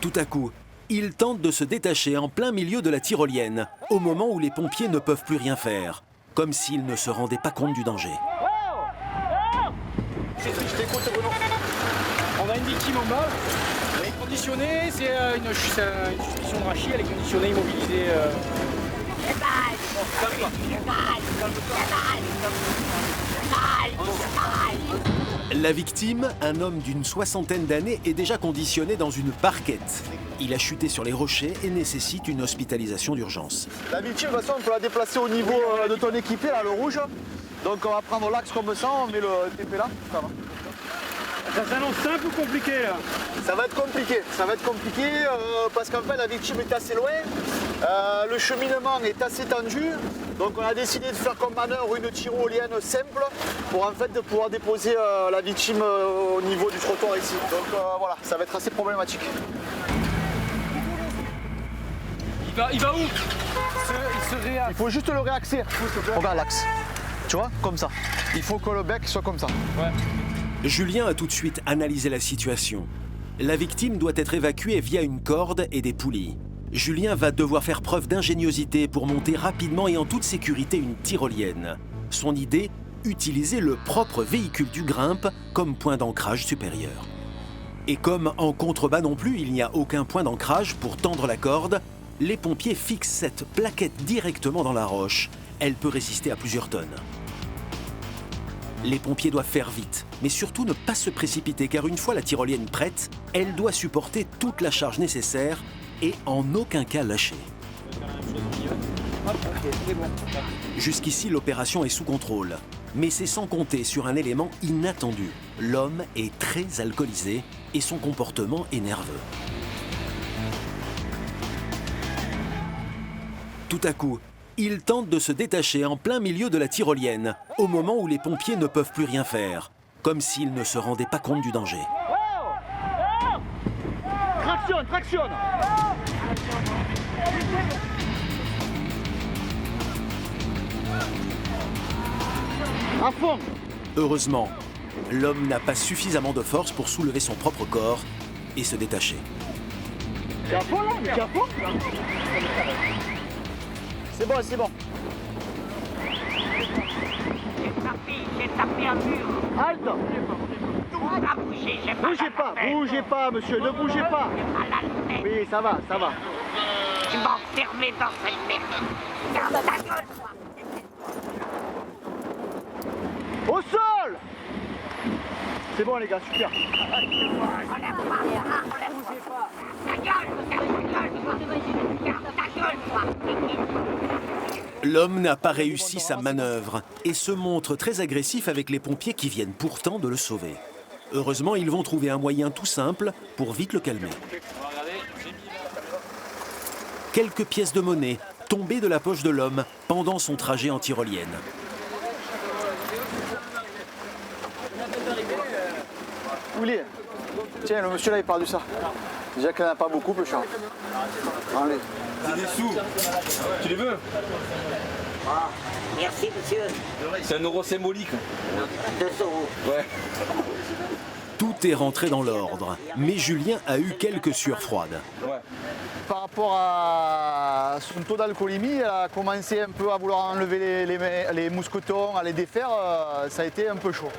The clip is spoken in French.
Tout à coup, il tente de se détacher en plein milieu de la tyrolienne, au moment où les pompiers ne peuvent plus rien faire, comme s'ils ne se rendaient pas compte du danger. Je t'écoute, Bruno. On a une victime en bas. Elle est conditionnée, c'est une suspicion de rachis, elle est conditionnée, immobilisée. La victime, un homme d'une 60aine d'années, est déjà conditionné dans une barquette. Il a chuté sur les rochers et nécessite une hospitalisation d'urgence. La victime, de toute façon, on peut la déplacer au niveau de ton équipé, là, le rouge. Donc on va prendre l'axe comme ça, on met le TP là, ça va. Ça s'annonce simple ou compliqué là? Ça va être compliqué, parce qu'en fait la victime est assez loin, le cheminement est assez tendu, donc on a décidé de faire comme manœuvre une tyrolienne simple pour en fait de pouvoir déposer la victime au niveau du trottoir ici. Donc voilà, ça va être assez problématique. Il va où? Il faut juste le réaxer. Regarde l'axe, tu vois, comme ça. Il faut que le bec soit comme ça. Ouais. Julien a tout de suite analysé la situation. La victime doit être évacuée via une corde et des poulies. Julien va devoir faire preuve d'ingéniosité pour monter rapidement et en toute sécurité une tyrolienne. Son idée, utiliser le propre véhicule du grimpe comme point d'ancrage supérieur. Et comme en contrebas non plus, il n'y a aucun point d'ancrage pour tendre la corde, les pompiers fixent cette plaquette directement dans la roche. Elle peut résister à plusieurs tonnes. Les pompiers doivent faire vite, mais surtout ne pas se précipiter, car une fois la tyrolienne prête, elle doit supporter toute la charge nécessaire et en aucun cas lâcher. Jusqu'ici, l'opération est sous contrôle, mais c'est sans compter sur un élément inattendu. L'homme est très alcoolisé et son comportement est nerveux. Tout à coup, il tente de se détacher en plein milieu de la tyrolienne, au moment où les pompiers ne peuvent plus rien faire, comme s'ils ne se rendaient pas compte du danger. Tractionne. À fond. Heureusement, l'homme n'a pas suffisamment de force pour soulever son propre corps et se détacher. T'es à fond là? T'es à fond? C'est bon. J'ai tapé un mur. Halte. Tout a bougé, j'ai mal à la tête. Bougez pas, monsieur, ne bougez pas. J'ai mal à la tête. Oui, ça va. Je m'enfermais dans cette merde. Ferme ta gueule, toi. Au sol. C'est bon les gars, super. Enlève pas. Ta gueule, toi. L'homme n'a pas réussi sa manœuvre et se montre très agressif avec les pompiers qui viennent pourtant de le sauver. Heureusement, ils vont trouver un moyen tout simple pour vite le calmer. Quelques pièces de monnaie tombées de la poche de l'homme pendant son trajet en tyrolienne. Willy, tiens, le monsieur là il parle de ça. Déjà qu'il n'y en a pas beaucoup, peu cher. Prends-les. C'est des sous. Tu les veux? Ah, merci, monsieur. C'est un euro symbolique. 2 euros. Ouais. Tout est rentré dans l'ordre, mais Julien a eu quelques sueurs froides. Ouais. Par rapport à son taux d'alcoolémie, elle a commencé un peu à vouloir enlever les mousquetons, à les défaire, ça a été un peu chaud.